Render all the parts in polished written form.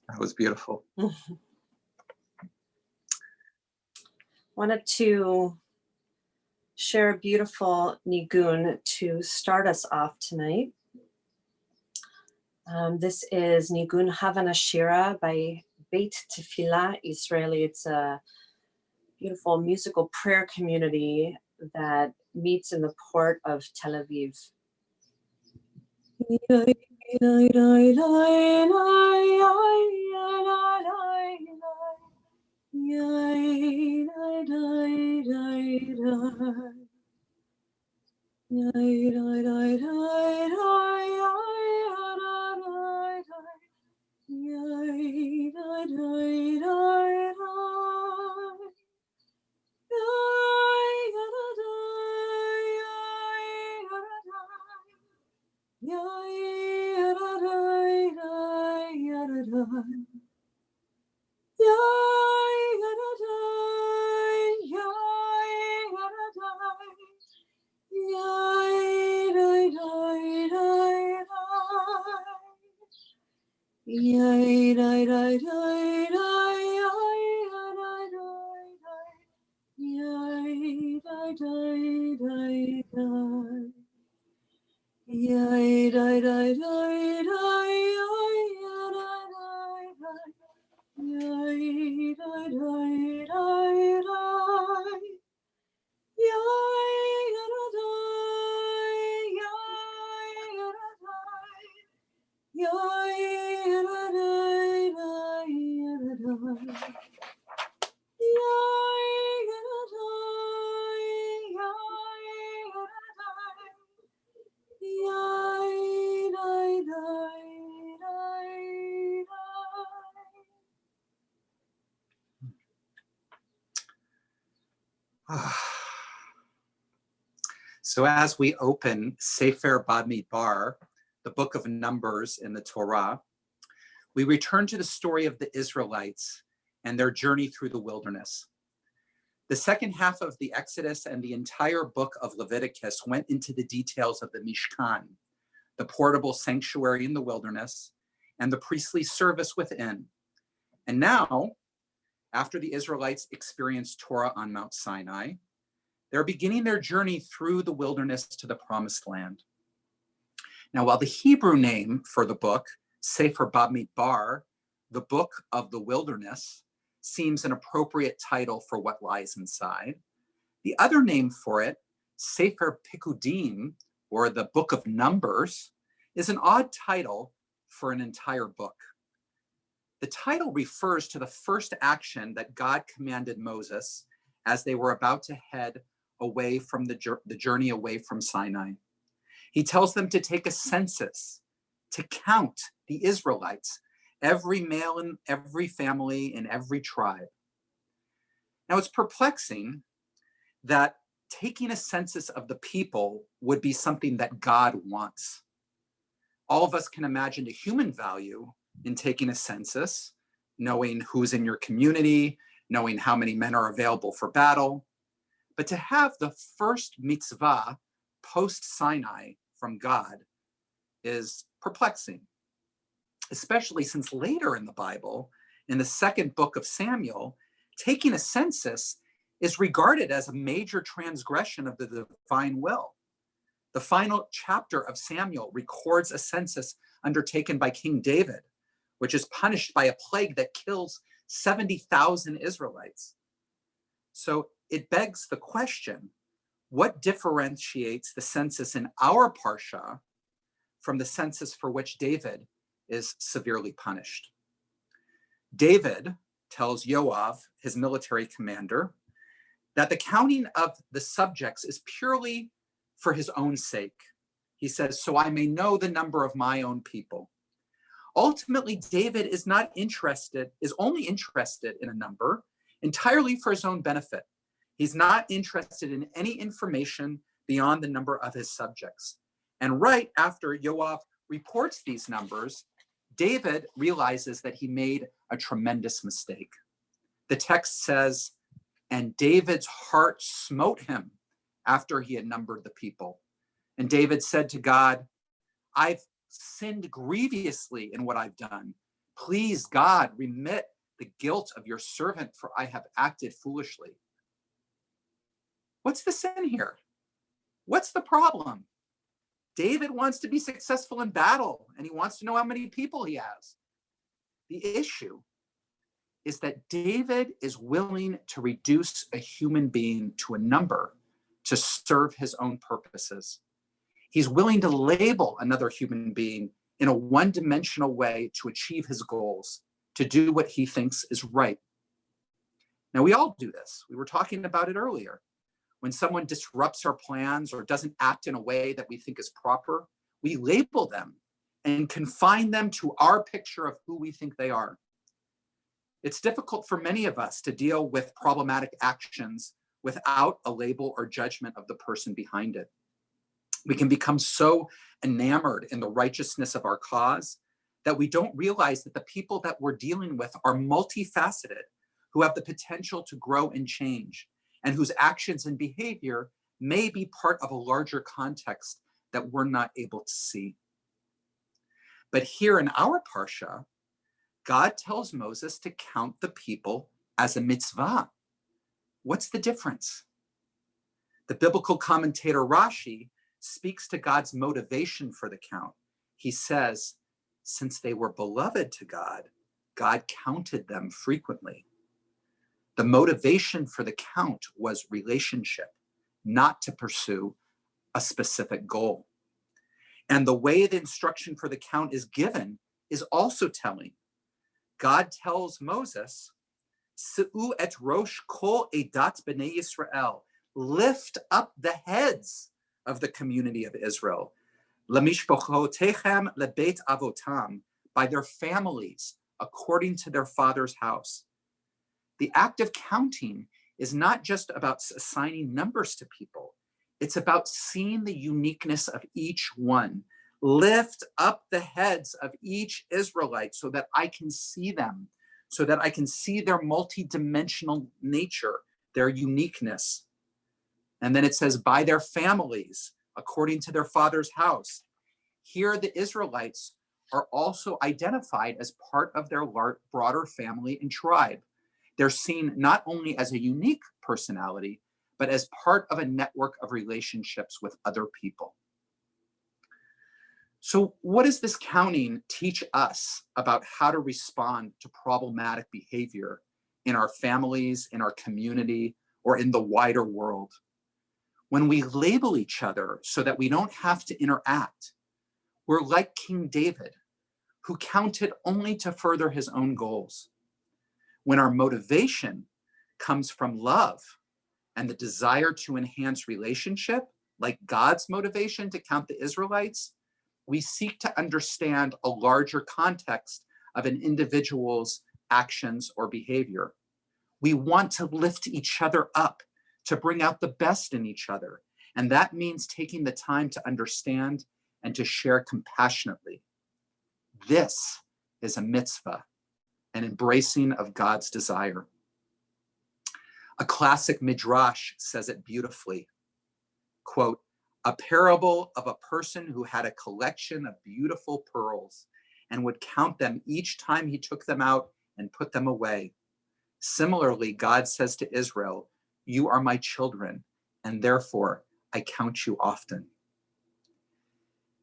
That was beautiful. Wanted to share a beautiful nigun to start us off tonight. This is Nigun Havana Shira by Beit Tefillah Israeli. It's a beautiful musical prayer community that meets in the port of Tel Aviv. So as we open Sefer Bamidbar, the book of Numbers in the Torah, we return to the story of the Israelites and their journey through the wilderness. The second half of the Exodus and the entire book of Leviticus went into the details of the Mishkan, the portable sanctuary in the wilderness, and the priestly service within. And now, after the Israelites experienced Torah on Mount Sinai, they're beginning their journey through the wilderness to the promised land. Now, while the Hebrew name for the book, Sefer Bamidbar, the book of the wilderness, seems an appropriate title for what lies inside, the other name for it, Sefer Pikudim, or the book of Numbers, is an odd title for an entire book. The title refers to the first action that God commanded Moses as they were about to head away from the journey away from Sinai. He tells them to take a census, to count the Israelites, every male in every family in every tribe. Now, it's perplexing that taking a census of the people would be something that God wants. All of us can imagine the human value in taking a census, knowing who's in your community, knowing how many men are available for battle. But to have the first mitzvah post-Sinai from God is perplexing, especially since later in the Bible, in the second book of Samuel, taking a census is regarded as a major transgression of the divine will. The final chapter of Samuel records a census undertaken by King David, which is punished by a plague that kills 70,000 Israelites. So it begs the question, what differentiates the census in our parsha from the census for which David is severely punished? David tells Yoav, his military commander, that the counting of the subjects is purely for his own sake. He says, so I may know the number of my own people. Ultimately, David is only interested in a number entirely for his own benefit. He's not interested in any information beyond the number of his subjects. And right after Yoav reports these numbers, David realizes that he made a tremendous mistake. The text says, and David's heart smote him after he had numbered the people. And David said to God, I've sinned grievously in what I've done Please, God, remit the guilt of your servant, for I have acted foolishly. What's the sin here? What's the problem? David wants to be successful in battle, and he wants to know how many people he has. The issue is that David is willing to reduce a human being to a number to serve his own purposes. He's willing to label another human being in a one-dimensional way to achieve his goals, to do what he thinks is right. Now, we all do this. We were talking about it earlier. When someone disrupts our plans or doesn't act in a way that we think is proper, we label them and confine them to our picture of who we think they are. It's difficult for many of us to deal with problematic actions without a label or judgment of the person behind it. We can become so enamored in the righteousness of our cause that we don't realize that the people that we're dealing with are multifaceted, who have the potential to grow and change, and whose actions and behavior may be part of a larger context that we're not able to see. But here in our parsha, God tells Moses to count the people as a mitzvah. What's the difference? The biblical commentator Rashi speaks to God's motivation for the count. He says, since they were beloved to God, God counted them frequently. The motivation for the count was relationship, not to pursue a specific goal. And the way the instruction for the count is given is also telling. God tells Moses, Se'u et rosh kol edat b'nei Yisrael, lift up the heads of the community of Israel, lemishpochotechem lebeit avotam, by their families, according to their father's house. The act of counting is not just about assigning numbers to people. It's about seeing the uniqueness of each one. Lift up the heads of each Israelite so that I can see them, so that I can see their multidimensional nature, their uniqueness. And then it says, by their families, according to their father's house. Here, the Israelites are also identified as part of their broader family and tribe. They're seen not only as a unique personality, but as part of a network of relationships with other people. So what does this counting teach us about how to respond to problematic behavior in our families, in our community, or in the wider world? When we label each other so that we don't have to interact, we're like King David, who counted only to further his own goals. When our motivation comes from love and the desire to enhance relationship, like God's motivation to count the Israelites, we seek to understand a larger context of an individual's actions or behavior. We want to lift each other up, to bring out the best in each other. And that means taking the time to understand and to share compassionately. This is a mitzvah, an embracing of God's desire. A classic midrash says it beautifully, quote, a parable of a person who had a collection of beautiful pearls and would count them each time he took them out and put them away. Similarly, God says to Israel, you are my children, and therefore I count you often.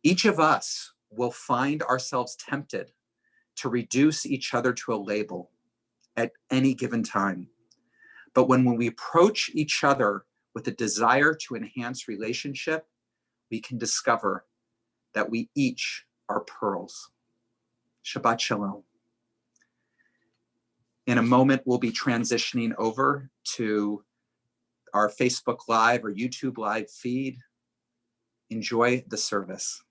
Each of us will find ourselves tempted to reduce each other to a label at any given time. But when we approach each other with a desire to enhance relationship, we can discover that we each are pearls. Shabbat Shalom. In a moment, we'll be transitioning over to our Facebook Live or YouTube Live feed. Enjoy the service.